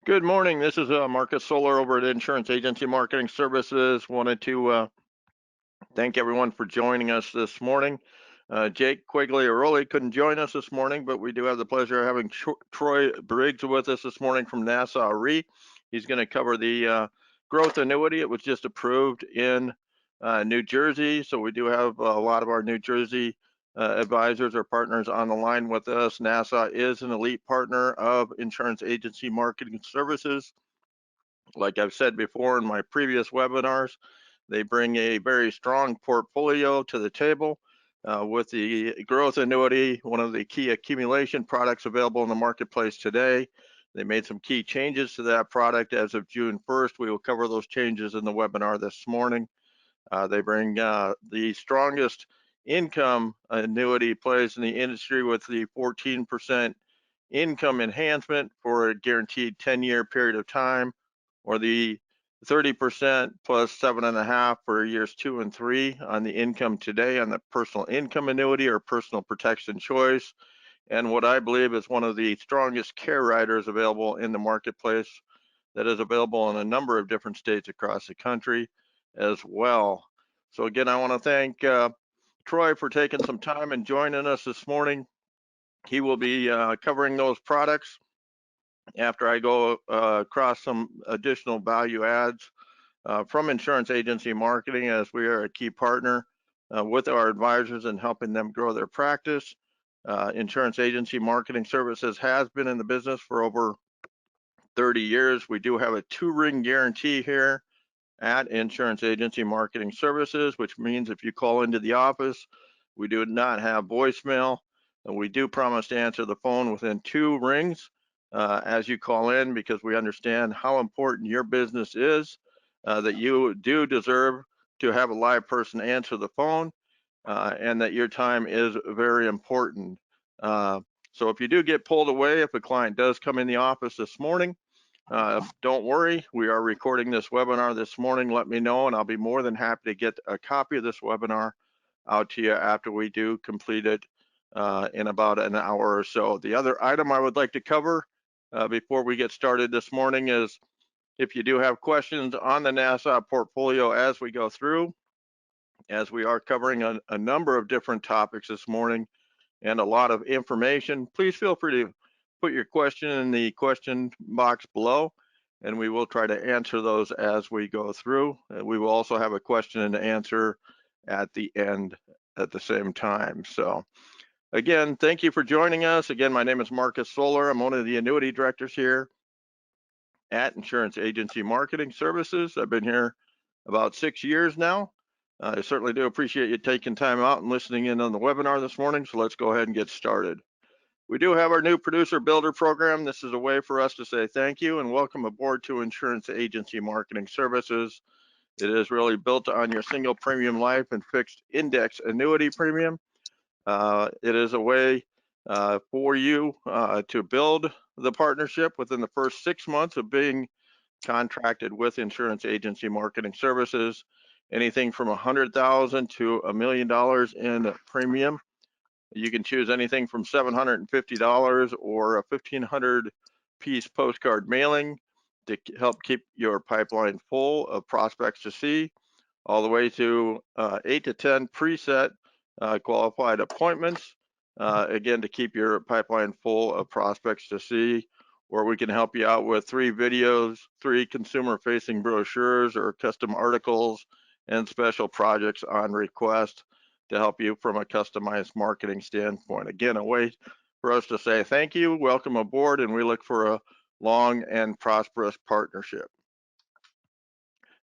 Good morning. This is Marcus Solar over at Insurance Agency Marketing Services. Wanted to thank everyone for joining us this morning. Jake Quagliaroli couldn't join us this morning, but we do have the pleasure of having Troy Briggs with us this morning from Nassau Re. He's going to cover the growth annuity. It was just approved in New Jersey, so we do have a lot of our New Jersey advisors or partners on the line with us. Nassau is an elite partner of Insurance Agency Marketing Services. Like I've said before in my previous webinars, they bring a very strong portfolio to the table with the growth annuity, one of the key accumulation products available in the marketplace today. They made some key changes to that product as of June 1st. We will cover those changes in the webinar this morning. They bring the strongest income annuity plays in the industry with the 14% income enhancement for a guaranteed 10-year period of time, or the 30% plus 7.5 for years 2 and 3 on the income today on the personal income annuity or personal protection choice. And what I believe is one of the strongest care riders available in the marketplace that is available in a number of different states across the country as well. So again, I want to thank Troy for taking some time and joining us this morning. He will be covering those products after I go across some additional value adds from Insurance Agency Marketing, as we are a key partner with our advisors in helping them grow their practice. Insurance Agency Marketing Services has been in the business for over 30 years. We do have a 2-ring guarantee here at Insurance Agency Marketing Services, which means if you call into the office, we do not have voicemail, and we do promise to answer the phone within 2 rings as you call in, because we understand how important your business is, that you do deserve to have a live person answer the phone, and that your time is very important. So if you do get pulled away, if a client does come in the office this morning, don't worry, we are recording this webinar this morning. Let me know, and I'll be more than happy to get a copy of this webinar out to you after we do complete it in about an hour or so. The other item I would like to cover before we get started this morning is if you do have questions on the Nassau portfolio as we go through, as we are covering a number of different topics this morning and a lot of information, please feel free to put your question in the question box below, and we will try to answer those as we go through. We will also have a question and answer at the end at the same time. So again, thank you for joining us. Again, my name is Marcus Solar. I'm one of the annuity directors here at Insurance Agency Marketing Services. I've been here about 6 years now. I certainly do appreciate you taking time out and listening in on the webinar this morning. So let's go ahead and get started. We do have our new producer builder program. This is a way for us to say thank you and welcome aboard to Insurance Agency Marketing Services. It is really built on your single premium life and fixed index annuity premium. It is a way for you to build the partnership within the first 6 months of being contracted with Insurance Agency Marketing Services. Anything from $100,000 to $1 million in premium. You can choose anything from $750 or a 1,500 piece postcard mailing to help keep your pipeline full of prospects to see, all the way to 8 to 10 preset qualified appointments, again, to keep your pipeline full of prospects to see. Or we can help you out with 3 videos, 3 consumer-facing brochures or custom articles and special projects on request to help you from a customized marketing standpoint. Again, a way for us to say thank you, welcome aboard, and we look for a long and prosperous partnership.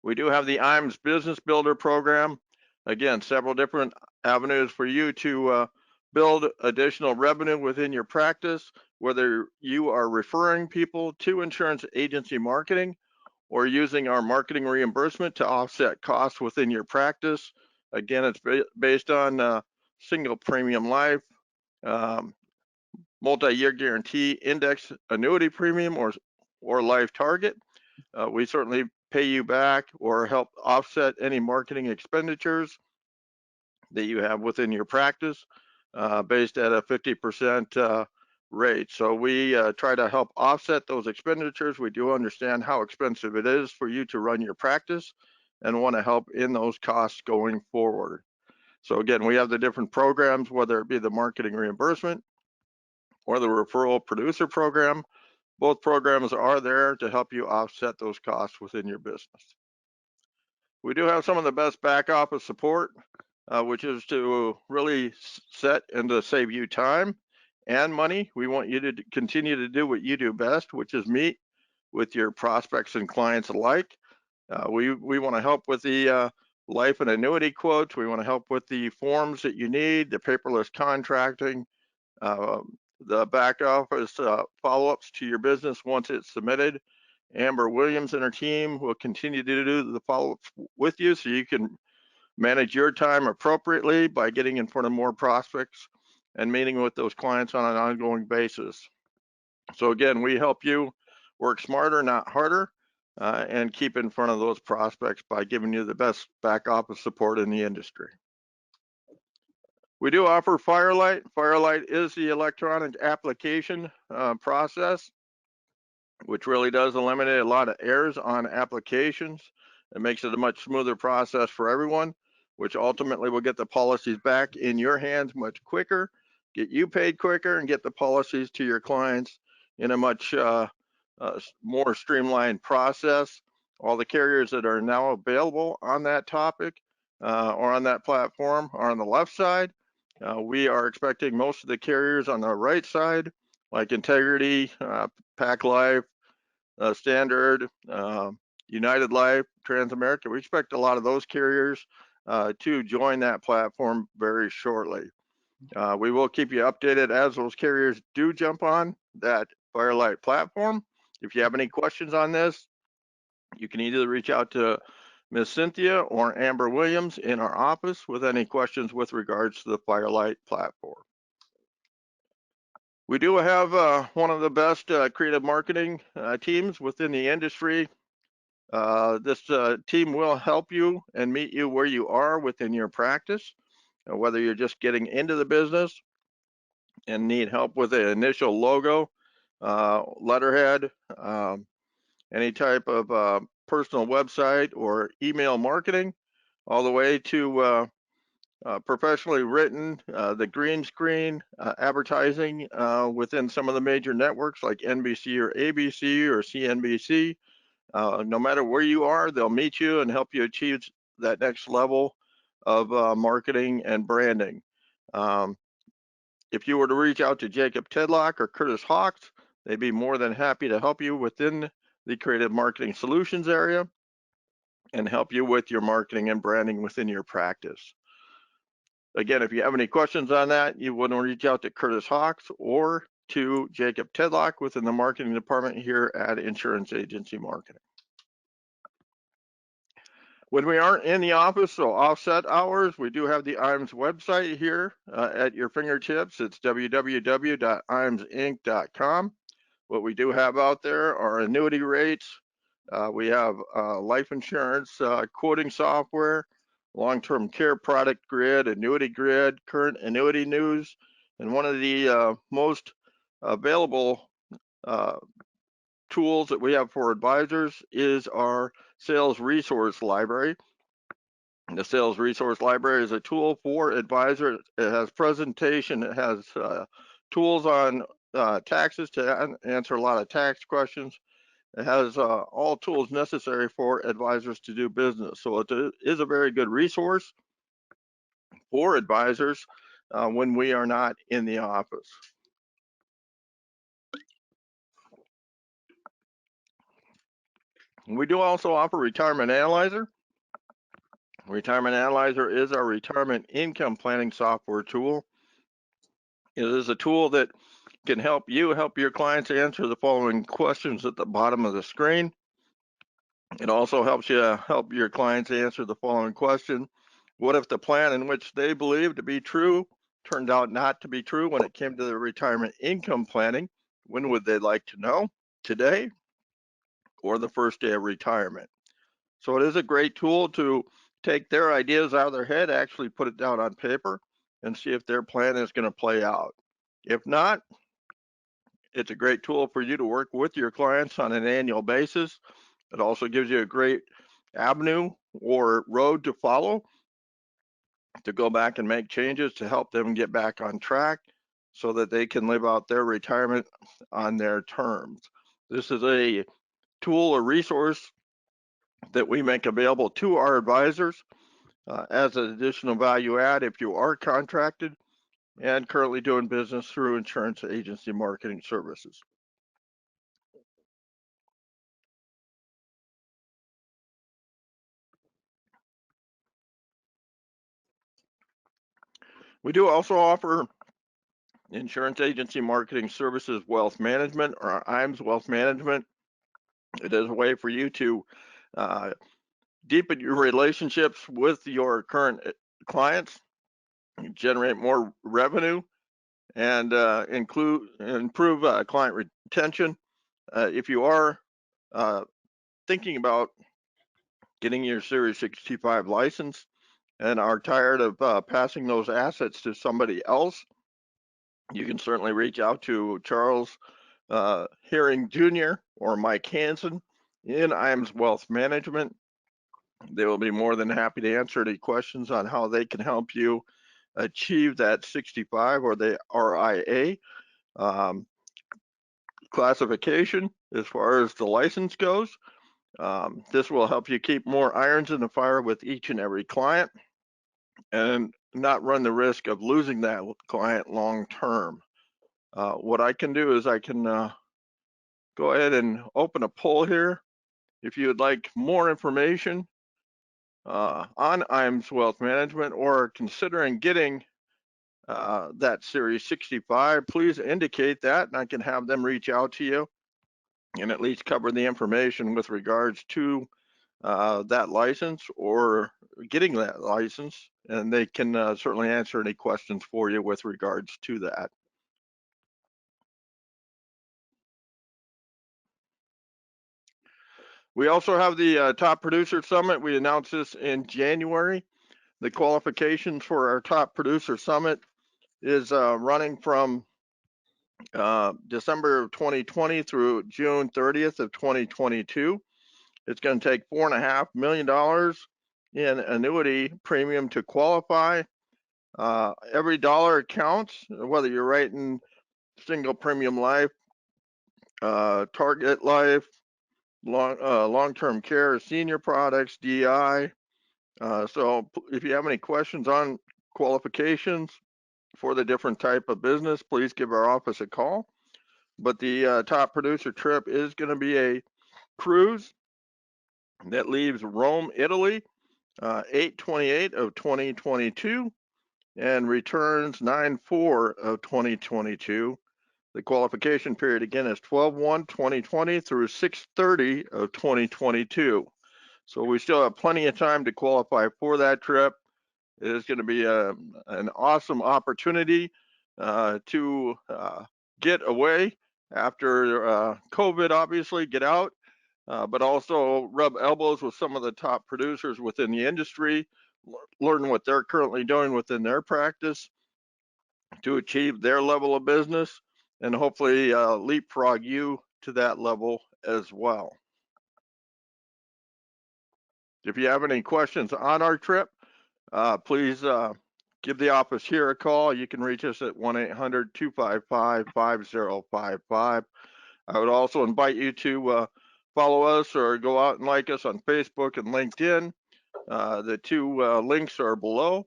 We do have the IMS Business Builder program. Again, several different avenues for you to build additional revenue within your practice, whether you are referring people to Insurance Agency Marketing or using our marketing reimbursement to offset costs within your practice. Again, it's based on single premium life, multi-year guarantee, index annuity premium, or life target. We certainly pay you back or help offset any marketing expenditures that you have within your practice, based at a 50% rate. So we try to help offset those expenditures. We do understand how expensive it is for you to run your practice and want to help in those costs going forward. So again, we have the different programs, whether it be the marketing reimbursement or the referral producer program. Both programs are there to help you offset those costs within your business. We do have some of the best back office support, which is to really set and to save you time and money. We want you to continue to do what you do best, which is meet with your prospects and clients alike. We want to help with the life and annuity quotes. We want to help with the forms that you need, the paperless contracting, the back office follow-ups to your business once it's submitted. Amber Williams and her team will continue to do the follow-ups with you so you can manage your time appropriately by getting in front of more prospects and meeting with those clients on an ongoing basis. So again, we help you work smarter, not harder, and keep in front of those prospects by giving you the best back office support in the industry. We do offer Firelight. Firelight is the electronic application process, which really does eliminate a lot of errors on applications. It makes it a much smoother process for everyone, which ultimately will get the policies back in your hands much quicker, get you paid quicker, and get the policies to your clients in a much more streamlined process. All the carriers that are now available on that topic or on that platform are on the left side. We are expecting most of the carriers on the right side, like Integrity, Pac Life, Standard, United Life, Transamerica. We expect a lot of those carriers to join that platform very shortly. We will keep you updated as those carriers do jump on that Firelight platform. If you have any questions on this, you can either reach out to Ms. Cynthia or Amber Williams in our office with any questions with regards to the Firelight platform. We do have one of the best creative marketing teams within the industry. This team will help you and meet you where you are within your practice, whether you're just getting into the business and need help with the initial logo, letterhead, any type of personal website or email marketing, all the way to professionally written, the green screen advertising within some of the major networks like NBC or ABC or CNBC. No matter where you are, they'll meet you and help you achieve that next level of marketing and branding. If you were to reach out to Jacob Tedlock or Curtis Hawks, they'd be more than happy to help you within the creative marketing solutions area and help you with your marketing and branding within your practice. Again, if you have any questions on that, you want to reach out to Curtis Hawks or to Jacob Tedlock within the marketing department here at Insurance Agency Marketing. When we aren't in the office, so offset hours, we do have the IAMS website here at your fingertips. It's www.iamsinc.com. What we do have out there are annuity rates. We have life insurance quoting software, long-term care product grid, annuity grid, current annuity news, and one of the most available tools that we have for advisors is our sales resource library. The sales resource library is a tool for advisors. It has presentation, it has tools on taxes to answer a lot of tax questions. It has all tools necessary for advisors to do business. So it is a very good resource for advisors when we are not in the office. We do also offer Retirement Analyzer. Retirement Analyzer is our retirement income planning software tool. It is a tool that can help you help your clients answer the following questions at the bottom of the screen. It also helps you help your clients answer the following question: what if the plan in which they believe to be true turned out not to be true when it came to the retirement income planning? When would they like to know? Today or the first day of retirement? So it is a great tool to take their ideas out of their head, actually put it down on paper and see if their plan is going to play out. If not, It's a great tool for you to work with your clients on an annual basis. It also gives you a great avenue or road to follow to go back and make changes to help them get back on track so that they can live out their retirement on their terms. This is a tool or resource that we make available to our advisors as an additional value add if you are contracted and currently doing business through insurance agency marketing services. We do also offer insurance agency marketing services wealth management, or IMS wealth management. It is a way for you to deepen your relationships with your current clients, generate more revenue, and improve client retention. If you are thinking about getting your Series 65 license and are tired of passing those assets to somebody else, you can certainly reach out to Charles Herring Jr. or Mike Hansen in IMS Wealth Management. They will be more than happy to answer any questions on how they can help you achieve that 65 or the RIA classification as far as the license goes. This will help you keep more irons in the fire with each and every client and not run the risk of losing that client long term. What I can do is I can go ahead and open a poll here. If you would like more information on IMS Wealth Management or considering getting that Series 65, please indicate that and I can have them reach out to you and at least cover the information with regards to that license or getting that license, and they can certainly answer any questions for you with regards to that. We also have the Top Producer Summit. We announced this in January. The qualifications for our Top Producer Summit is running from December of 2020 through June 30th of 2022. It's going to take $4.5 million in annuity premium to qualify. Every dollar counts, whether you're writing single premium life, target life, long-term care, senior products, DI. So if you have any questions on qualifications for the different type of business, please give our office a call. But the Top Producer trip is going to be a cruise that leaves Rome, Italy, 8/28 of 2022 and returns 9/4 of 2022. The qualification period again is 12/1/2020 through 6/30 of 2022. So we still have plenty of time to qualify for that trip. It is going to be an awesome opportunity to get away after COVID, obviously, get out, but also rub elbows with some of the top producers within the industry, learn what they're currently doing within their practice to achieve their level of business, and hopefully leapfrog you to that level as well. If you have any questions on our trip, please give the office here a call. You can reach us at 1-800-255-5055. I would also invite you to follow us or go out and like us on Facebook and LinkedIn. The two links are below.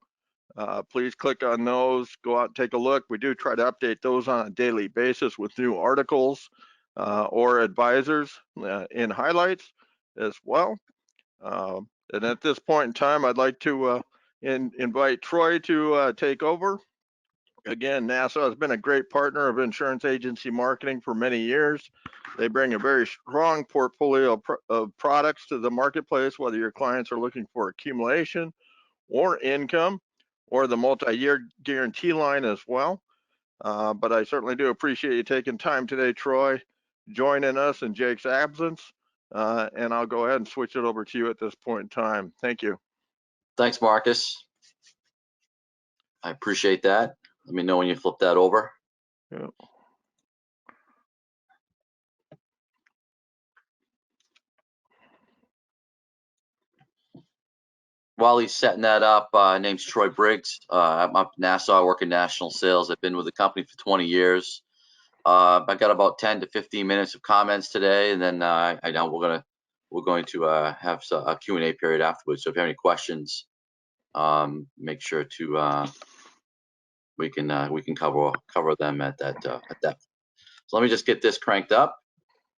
Please click on those, go out and take a look. We do try to update those on a daily basis with new articles or advisors in highlights as well. And at this point in time, I'd like to invite Troy to take over. Again, NASA has been a great partner of insurance agency marketing for many years. They bring a very strong portfolio of products to the marketplace, whether your clients are looking for accumulation or income or the multi-year guarantee line as well. But I certainly do appreciate you taking time today, Troy, joining us in Jake's absence. And I'll go ahead and switch it over to you at this point in time. Thank you. Thanks, Marcus. I appreciate that. Let me know when you flip that over. Yeah. while he's setting that up, name's Troy Briggs. I'm up in Nassau, I work in national sales. I've been with the company for 20 years. I got about 10 to 15 minutes of comments today, and then I know we're going to have a Q&A period afterwards. So if you have any questions, make sure to we can cover them at that. So let me just get this cranked up,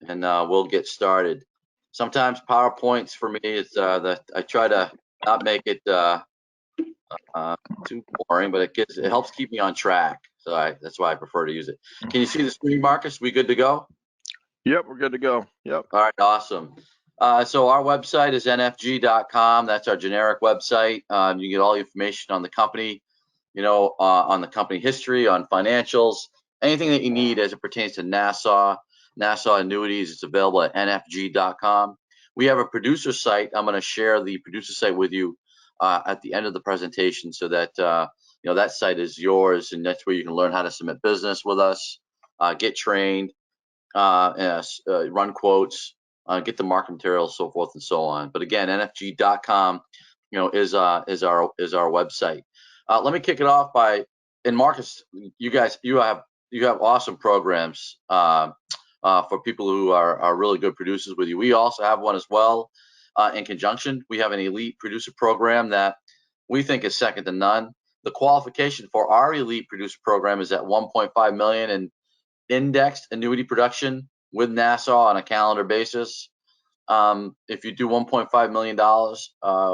and we'll get started. Sometimes PowerPoints for me is that I try to not make it too boring, but it helps keep me on track. So that's why I prefer to use it. Can you see the screen, Marcus? We good to go? Yep, we're good to go. Yep. All right, awesome. So our website is nfg.com. That's our generic website. You get all the information on the company, on the company history, on financials, anything that you need as it pertains to Nassau annuities. It's available at nfg.com. We have a producer site. I'm going to share the producer site with you at the end of the presentation, so that that site is yours, and that's where you can learn how to submit business with us, get trained, run quotes, get the market materials, so forth and so on. But again, nfg.com, is our website. Let me kick it off by, and Marcus, you have awesome programs for people who are really good producers with you. We also have one as well. In conjunction, we have an elite producer program that we think is second to none. The qualification for our elite producer program is at 1.5 million in indexed annuity production with Nassau on a calendar basis. If you do $1.5 million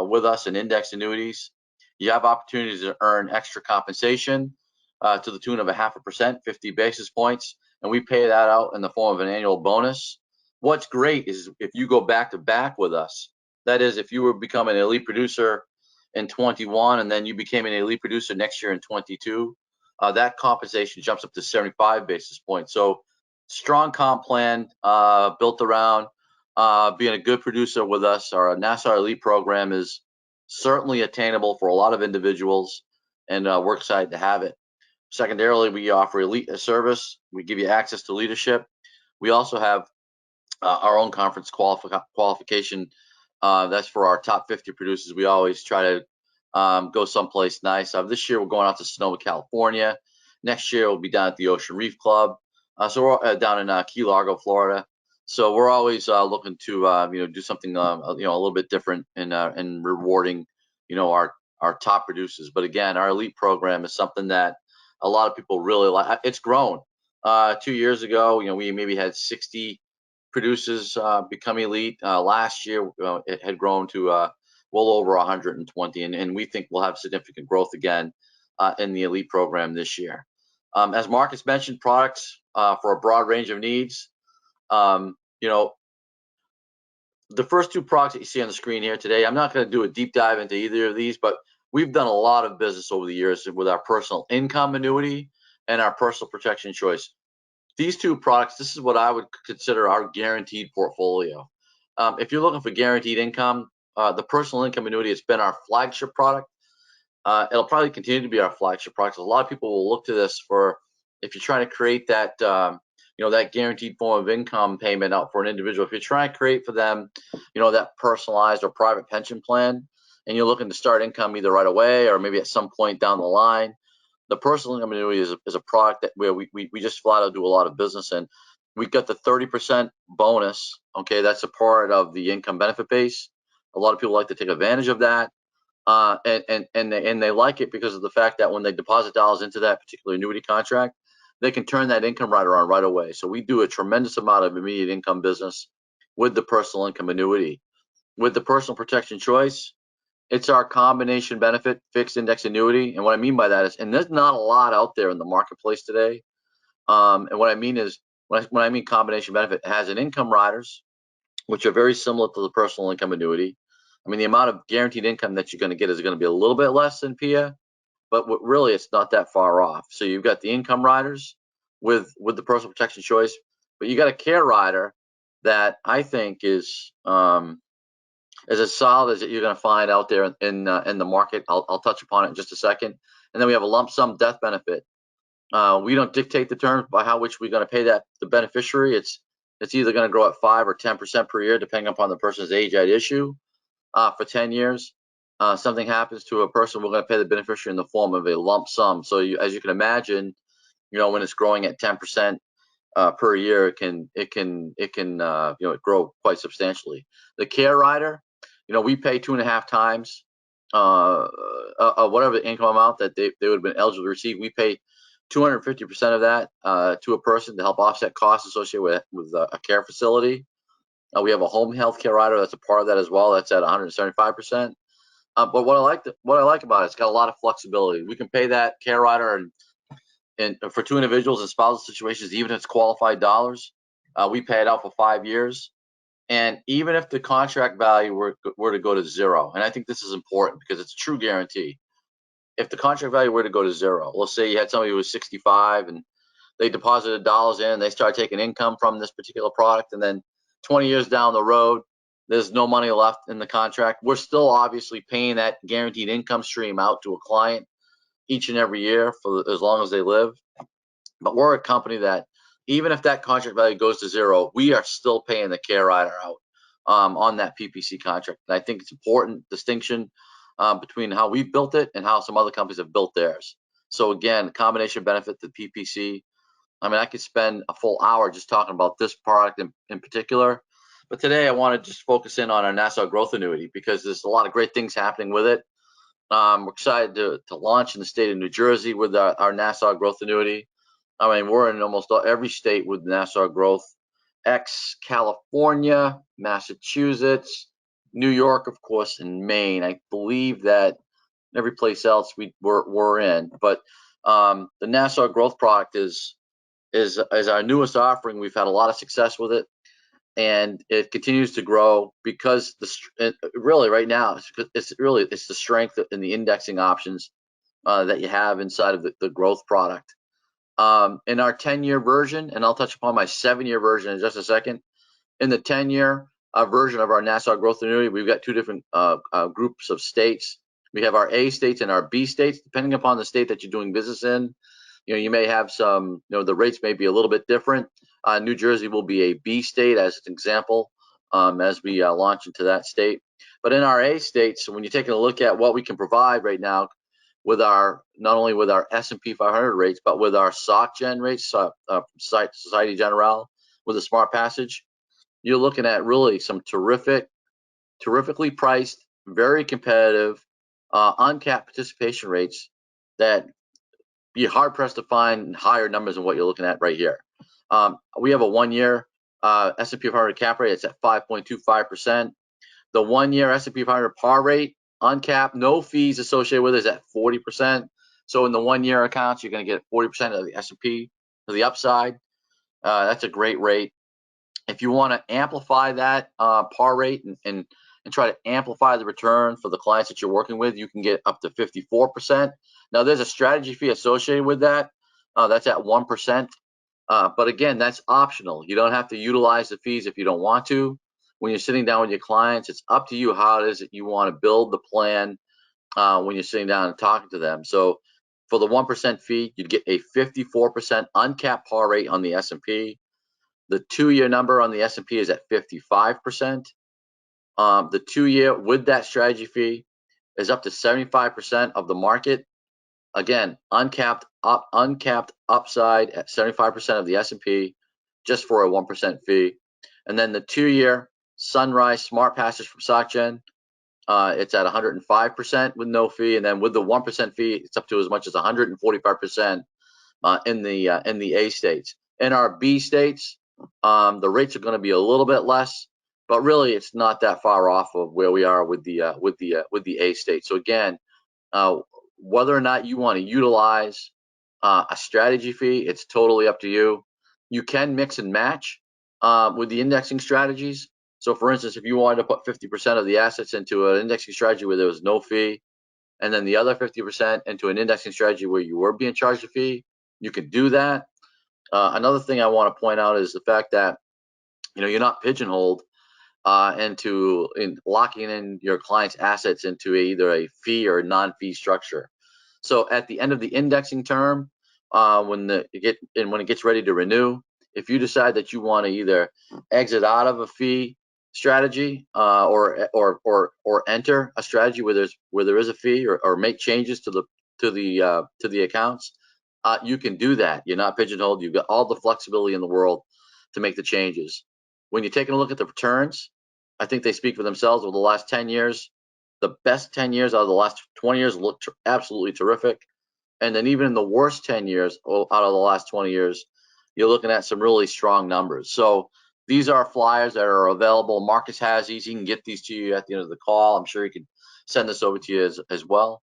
with us in indexed annuities, you have opportunities to earn extra compensation to the tune of 0.5%, 50 basis points, and we pay that out in the form of an annual bonus. What's great is if you go back to back with us, that is, if you were becoming an elite producer in 21 and then you became an elite producer next year in 22, that compensation jumps up to 75 basis points. So strong comp plan built around being a good producer with us. Our Nassau Elite program is certainly attainable for a lot of individuals, and we're excited to have it. Secondarily, we offer elite service. We give you access to leadership. We also have our own conference qualification. That's for our top 50 producers. We always try to go someplace nice. This year, we're going out to Sonoma, California. Next year, we'll be down at the Ocean Reef Club. So we're down in Key Largo, Florida. So we're always looking to do something a little bit different and rewarding our top producers. But again, our elite program is something that a lot of people really like. It's grown. 2 years ago, we maybe had 60 producers become elite. Last year, it had grown to well over 120, and we think we'll have significant growth again in the elite program this year. As Marcus mentioned, products for a broad range of needs. The first two products that you see on the screen here today, I'm not going to do a deep dive into either of these, but we've done a lot of business over the years with our personal income annuity and our personal protection choice. These two products, this is what I would consider our guaranteed portfolio. If you're looking for guaranteed income, the personal income annuity has been our flagship product. It'll probably continue to be our flagship product. A lot of people will look to this for, if you're trying to create that that guaranteed form of income payment out for an individual. If you're trying to create for them, that personalized or private pension plan, and you're looking to start income either right away or maybe at some point down the line, the personal income annuity is a product that where we just flat out do a lot of business in. We got the 30% bonus. Okay, that's a part of the income benefit base. A lot of people like to take advantage of that, and they like it because of the fact that when they deposit dollars into that particular annuity contract, they can turn that income rider on right away. So we do a tremendous amount of immediate income business with the personal income annuity. With the personal protection choice, it's our combination benefit fixed index annuity. And what I mean by that is, and there's not a lot out there in the marketplace today. And what I mean is, when I mean combination benefit, it has an income riders, which are very similar to the personal income annuity. I mean, the amount of guaranteed income that you're going to get is going to be a little bit less than PIA, but really it's not that far off. So you've got the income riders with the personal protection choice, but you got a care rider that I think is as solid as you're going to find out there in the market. I'll touch upon it in just a second. And then we have a lump sum death benefit. We don't dictate the terms by how which we're going to pay the beneficiary. It's either going to grow at 5 or 10% per year, depending upon the person's age at issue, for 10 years. something happens to a person, we're going to pay the beneficiary in the form of a lump sum. So as you can imagine, when it's growing at 10% per year, it can grow quite substantially. The care rider, we pay 2.5 times whatever the income amount that they would have been eligible to receive. We pay 250% of that to a person to help offset costs associated with a care facility. We have a home health care rider that's a part of that as well. That's at 175%. But what I like about it, it's got a lot of flexibility. We can pay that care rider and for 2 individuals in spousal situations, even if it's qualified dollars. We pay it out for 5 years. And even if the contract value were to go to zero, and I think this is important because it's a true guarantee. If the contract value were to go to zero, let's say you had somebody who was 65 and they deposited dollars in and they start taking income from this particular product, and then 20 years down the road, there's no money left in the contract. We're still obviously paying that guaranteed income stream out to a client each and every year for as long as they live. But we're a company that even if that contract value goes to zero, we are still paying the care rider out on that PPC contract. And I think it's important distinction between how we've built it and how some other companies have built theirs. So again, combination benefit to PPC. I mean, I could spend a full hour just talking about this product in particular. But today I want to just focus in on our Nassau Growth Annuity because there's a lot of great things happening with it. We're excited to launch in the state of New Jersey with our Nassau Growth Annuity. I mean, we're in almost every state with Nassau Growth, California, Massachusetts, New York, of course, and Maine. I believe that every place else we're in. But the Nassau Growth product is our newest offering. We've had a lot of success with it, and it continues to grow because really right now it's the strength in the indexing options that you have inside of the growth product. In our 10-year version, and I'll touch upon my 7-year version in just a second. In the 10-year version of our Nassau Growth Annuity, we've got 2 different groups of states. We have our A states and our B states. Depending upon the state that you're doing business in, you may have some, the rates may be a little bit different. New Jersey will be a B state as an example as we launch into that state. But in our A states, when you're taking a look at what we can provide right now, with not only with our S&P 500 rates, but with our SocGen rates, Society Generale, with a Smart Passage, you're looking at really some terrifically priced, very competitive, uncapped participation rates that be hard pressed to find higher numbers than what you're looking at right here. We have a 1-year S&P 500 cap rate. It's at 5.25%. The 1-year S&P 500 par rate, uncapped, no fees associated with it, is at 40%. So in the 1-year accounts, you're going to get 40% of the S&P to the upside. That's a great rate. If you want to amplify that par rate and try to amplify the return for the clients that you're working with, you can get up to 54%. Now, there's a strategy fee associated with that. That's at 1%. But again, that's optional. You don't have to utilize the fees if you don't want to. When you're sitting down with your clients, it's up to you how it is that you want to build the plan when you're sitting down and talking to them. So for the 1% fee, you'd get a 54% uncapped par rate on the S&P. The 2-year number on the S&P is at 55%. The 2-year with that strategy fee is up to 75% of the market. Again, uncapped upside at 75% of the S&P just for a 1% fee. And then the 2-year Sunrise Smart Passage from SocGen, it's at 105% with no fee. And then with the 1% fee, it's up to as much as 145% in the A states. In our B states, the rates are going to be a little bit less, but really it's not that far off of where we are with the A state. So again, whether or not you want to utilize a strategy fee, it's totally up to you. You can mix and match with the indexing strategies. So for instance, if you wanted to put 50% of the assets into an indexing strategy where there was no fee, and then the other 50% into an indexing strategy where you were being charged a fee, you could do that. Another thing I want to point out is the fact that you're not pigeonholed into locking in your client's assets into either a fee or a non-fee structure. So at the end of the indexing term, when it gets ready to renew, if you decide that you want to either exit out of a fee strategy or enter a strategy where there is a fee or make changes to the accounts, you can do that. You're not pigeonholed. You've got all the flexibility in the world to make the changes. When you're taking a look at the returns, I think they speak for themselves. Over the last 10 years, the best 10 years out of the last 20 years look absolutely terrific. And then even in the worst 10 years out of the last 20 years, you're looking at some really strong numbers. So these are flyers that are available. Marcus has these. He can get these to you at the end of the call. I'm sure he can send this over to you as well.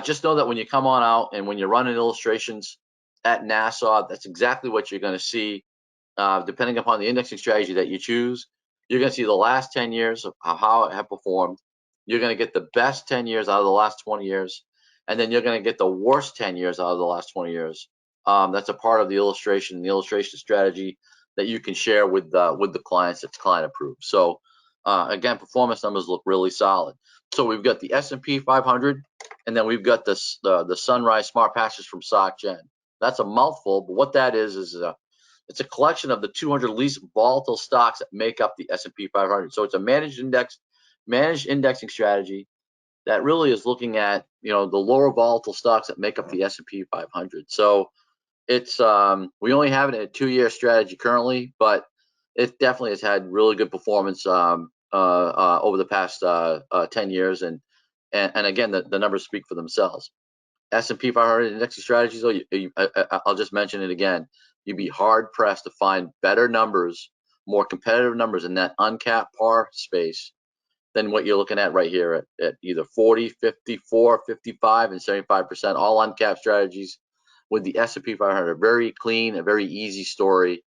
Just know that when you come on out and when you're running illustrations at Nassau, that's exactly what you're going to see. Depending upon the indexing strategy that you choose, you're going to see the last 10 years of how it have performed. You're going to get the best 10 years out of the last 20 years, and then you're going to get the worst 10 years out of the last 20 years. That's a part of the illustration strategy that you can share with the clients that's client approved. So again, performance numbers look really solid. So we've got the S&P 500, and then we've got the Sunrise Smart Passives from SocGen. That's a mouthful, but what that is it's a collection of the 200 least volatile stocks that make up the S&P 500. So it's a managed indexing strategy that really is looking at the lower volatile stocks that make up the S&P 500. So it's we only have it in a 2-year strategy currently, but it definitely has had really good performance over the past 10 years, and again the numbers speak for themselves. S&P 500 indexing strategies, I'll just mention it again. You'd be hard pressed to find better numbers, more competitive numbers in that uncapped par space than what you're looking at right here at either 40, 54, 55, and 75%, all uncapped strategies with the S&P 500. Very clean, a very easy story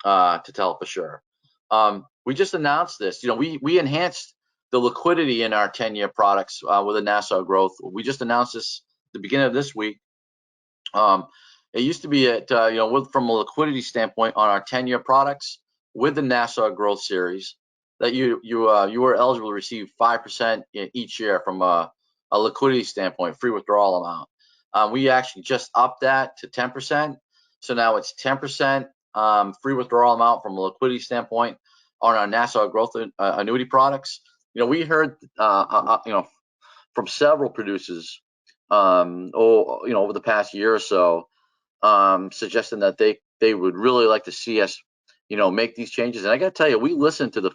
to tell for sure. We just announced this. We enhanced the liquidity in our 10-year products with the Nassau Growth. We just announced this the beginning of this week. It used to be at from a liquidity standpoint on our 10-year products with the Nassau Growth series that you were eligible to receive 5% each year from a liquidity standpoint, free withdrawal amount. We actually just upped that to 10%. So now it's 10% free withdrawal amount from a liquidity standpoint on our Nassau Growth annuity products. We heard from several producers over the past year or so, suggesting that they would really like to see us, make these changes. And I got to tell you, we listen to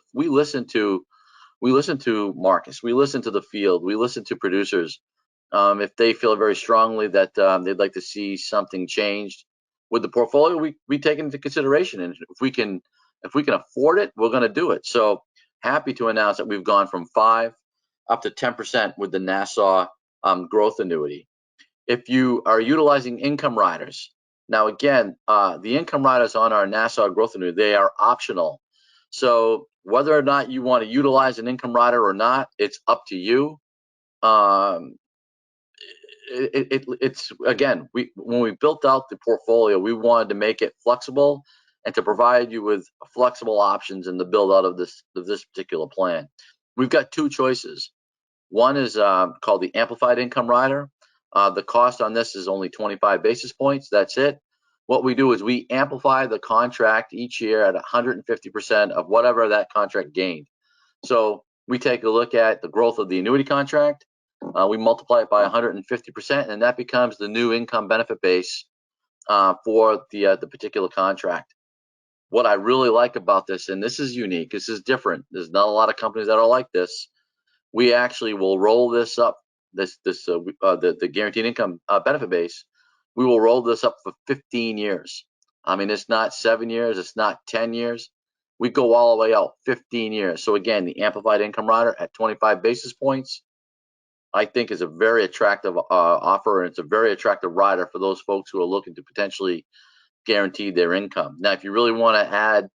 Marcus, we listen to the field, we listen to producers. If they feel very strongly that they'd like to see something changed with the portfolio, we take it into consideration. And if we can afford it, we're going to do it. So happy to announce that we've gone from 5 up to 10% with the Nassau Growth Annuity. If you are utilizing income riders, now again, the income riders on our Nassau Growth Annuity, they are optional. So whether or not you want to utilize an income rider or not, it's up to you. It's again, when we built out the portfolio, we wanted to make it flexible and to provide you with flexible options in the build out of this particular plan. We've got 2 choices. One is called the Amplified Income Rider. The cost on this is only 25 basis points. That's it. What we do is we amplify the contract each year at 150% of whatever that contract gained. So we take a look at the growth of the annuity contract. We multiply it by 150%, and that becomes the new income benefit base for the particular contract. What I really like about this, and this is unique, this is different. There's not a lot of companies that are like this. We actually will roll this up, the guaranteed income benefit base. We will roll this up for 15 years. I mean, it's not 7 years, it's not 10 years. We go all the way out 15 years. So again, the Amplified Income Rider at 25 basis points, I think is a very attractive offer, and it's a very attractive rider for those folks who are looking to potentially guarantee their income. Now, if you really want to add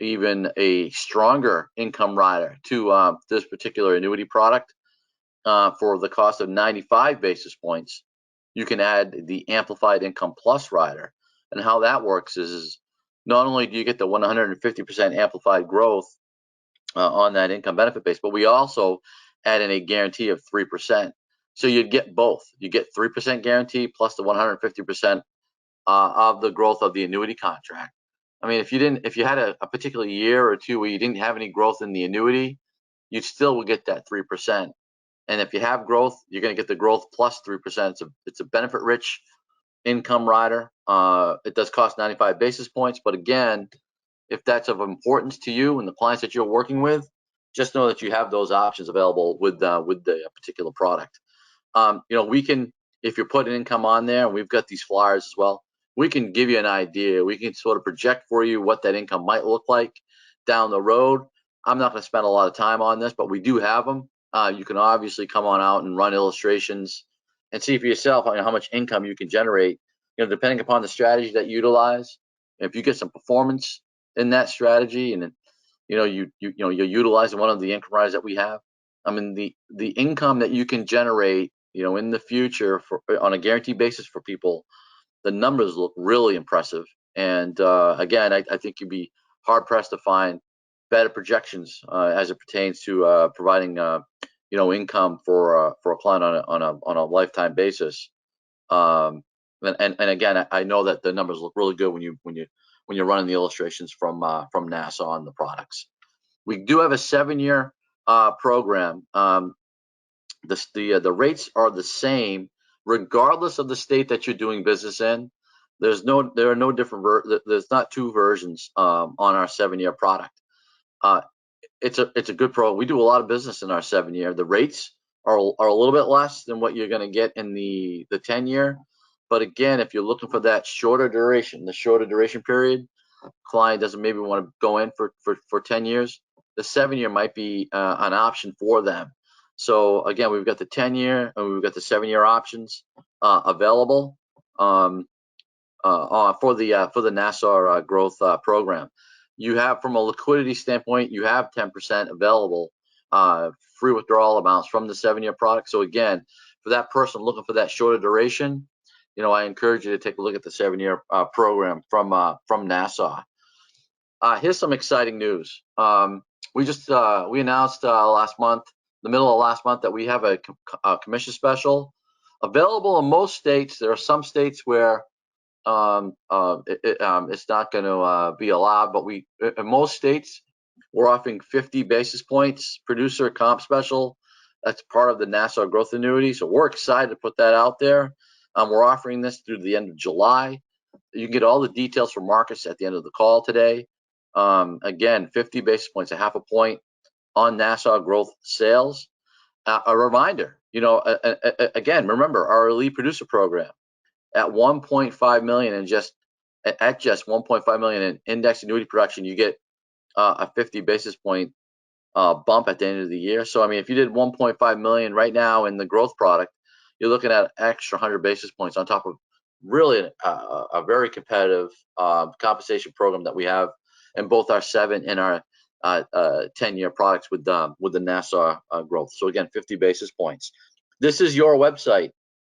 even a stronger income rider to this particular annuity product for the cost of 95 basis points, you can add the Amplified Income Plus rider. And how that works is not only do you get the 150% amplified growth on that income benefit base, but we also add in a guarantee of 3%. So you'd get both. You get 3% guarantee plus the 150% of the growth of the annuity contract. I mean, if you had a particular year or two where you didn't have any growth in the annuity, you still will get that 3%. And if you have growth, you're going to get the growth plus 3%. It's a benefit-rich income rider. It does cost 95 basis points, but again, if that's of importance to you and the clients that you're working with, just know that you have those options available with the particular product. We can, if you're putting income on there, and we've got these flyers as well, we can give you an idea. We can sort of project for you what that income might look like down the road. I'm not going to spend a lot of time on this, but we do have them. You can obviously come on out and run illustrations and see for yourself how much income you can generate, depending upon the strategy that you utilize. If you get some performance in that strategy, and you're utilizing one of the income riders that we have, I mean, the income that you can generate, in the future on a guaranteed basis for people, the numbers look really impressive. And again, I think you'd be hard pressed to find better projections as it pertains to providing income for a client on a lifetime basis. And again, I know that the numbers look really good when you're running the illustrations from NASA on the products. We do have a 7-year program. The rates are the same regardless of the state that you're doing business in. There are no different. There's not two versions on our 7-year product. It's a good pro. We do a lot of business in our 7-year. The rates are a little bit less than what you're going to get in the 10-year. But again, if you're looking for that shorter duration, the shorter duration period, client doesn't maybe want to go in for 10 years, the 7-year might be an option for them. So again, we've got the 10-year and we've got the 7-year options available for the Nassau Growth Program. You have, from a liquidity standpoint, you have 10% available free withdrawal amounts from the 7-year product. So again, for that person looking for that shorter duration, I encourage you to take a look at the 7-year program from Nassau. Here's some exciting news. We announced last month, the middle of last month, that we have a commission special available in most states. There are some states where it's not going to be allowed, but in most states we're offering 50 basis points producer comp special. That's part of the Nassau Growth Annuity. So we're excited to put that out there. We're offering this through the end of July. You can get all the details from Marcus at the end of the call today. Again, 50 basis points, a half a point on Nassau Growth sales. A reminder, again, remember our elite producer program at 1.5 million and just 1.5 million in index annuity production, you get a 50 basis point bump at the end of the year. So I mean, if you did 1.5 million right now in the growth product, you're looking at an extra 100 basis points on top of really a very competitive compensation program that we have in both our 7 and our 10-year products with the Nassau Growth. So again, 50 basis points. This is your website.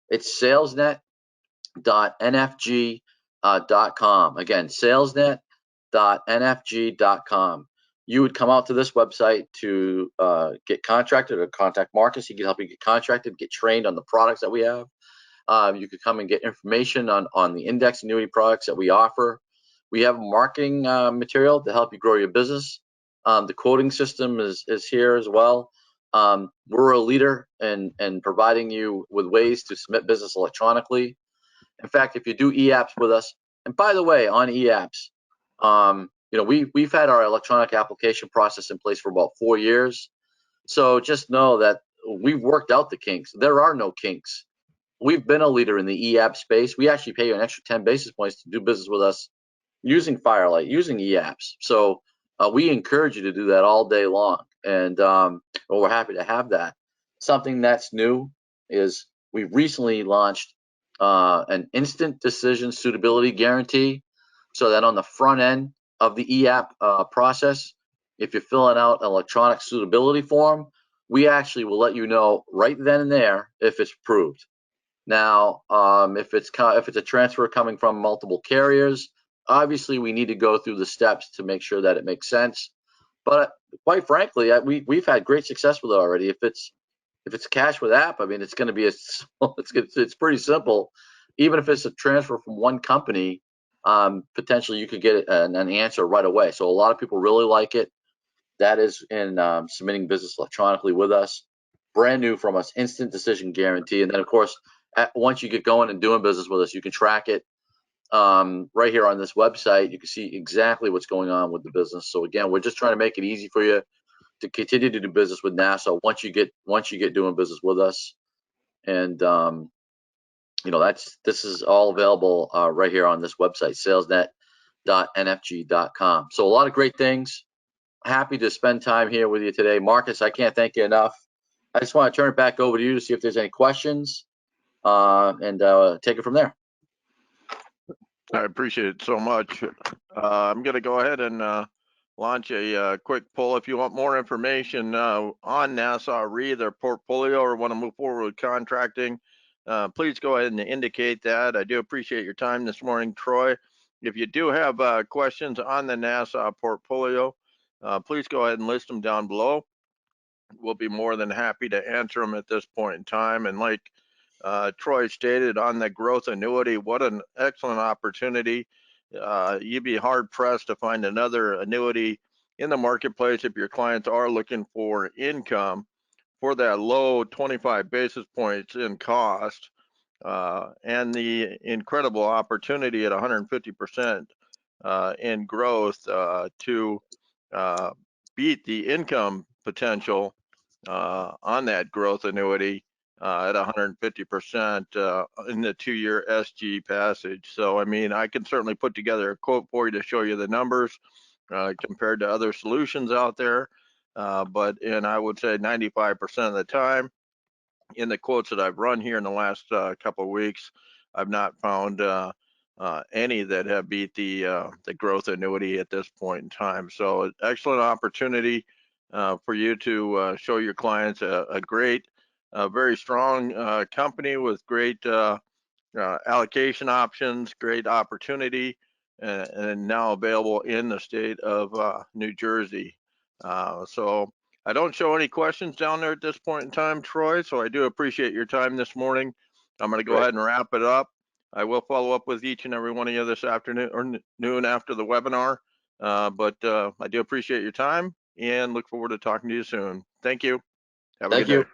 It's salesnet.nfg.com. Again, salesnet.nfg.com. You would come out to this website to get contracted or contact Marcus. He can help you get contracted, get trained on the products that we have. You could come and get information on the index annuity products that we offer. We have marketing material to help you grow your business. The quoting system is here as well. We're a leader in providing you with ways to submit business electronically. In fact, if you do EAPS with us, and by the way, on EAPS, we've had our electronic application process in place for about 4 years. So just know that we've worked out the kinks. There are no kinks. We've been a leader in the EAP space. We actually pay you an extra 10 basis points to do business with us using Firelight, using EAPS. So we encourage you to do that all day long. And we're happy to have that. Something that's new is we recently launched an instant decision suitability guarantee, so that on the front end of the EAP process, if you're filling out an electronic suitability form, we actually will let you know right then and there if it's approved. Now, if it's a transfer coming from multiple carriers, obviously we need to go through the steps to make sure that it makes sense. But quite frankly, we've had great success with it already. If it's cash with app, I mean, it's going to be it's pretty simple. Even if it's a transfer from one company, potentially you could get an answer right away. So a lot of people really like it. That is in submitting business electronically with us. Brand new from us, instant decision guarantee. And then, of course, once you get going and doing business with us, you can track it right here on this website. You can see exactly what's going on with the business. So again, we're just trying to make it easy for you to continue to do business with NASA once you get doing business with us. And this is all available right here on this website, salesnet.nfg.com. So a lot of great things. Happy to spend time here with you today. Marcus, I can't thank you enough. I just want to turn it back over to you to see if there's any questions and take it from there. I appreciate it so much. I'm going to go ahead and launch a quick poll. If you want more information on NASA, Re, their portfolio, or want to move forward with contracting, please go ahead and indicate that. I do appreciate your time this morning, Troy. If you do have questions on the NASA portfolio, please go ahead and list them down below. We'll be more than happy to answer them at this point in time. And like Troy stated on the growth annuity, what an excellent opportunity. You'd be hard pressed to find another annuity in the marketplace if your clients are looking for income for that low 25 basis points in cost and the incredible opportunity at 150% in growth to beat the income potential on that growth annuity at 150% in the 2-year SG passage. So, I mean, I can certainly put together a quote for you to show you the numbers compared to other solutions out there. And I would say 95% of the time in the quotes that I've run here in the last couple of weeks, I've not found any that have beat the growth annuity at this point in time. So excellent opportunity for you to show your clients a great, very strong company with great allocation options, great opportunity, and now available in the state of New Jersey. So I don't show any questions down there at this point in time, Troy, so I do appreciate your time this morning. I'm going to go ahead and wrap it up. I will follow up with each and every one of you this afternoon or noon after the webinar, but I do appreciate your time and look forward to talking to you soon. Thank you. Have a good day.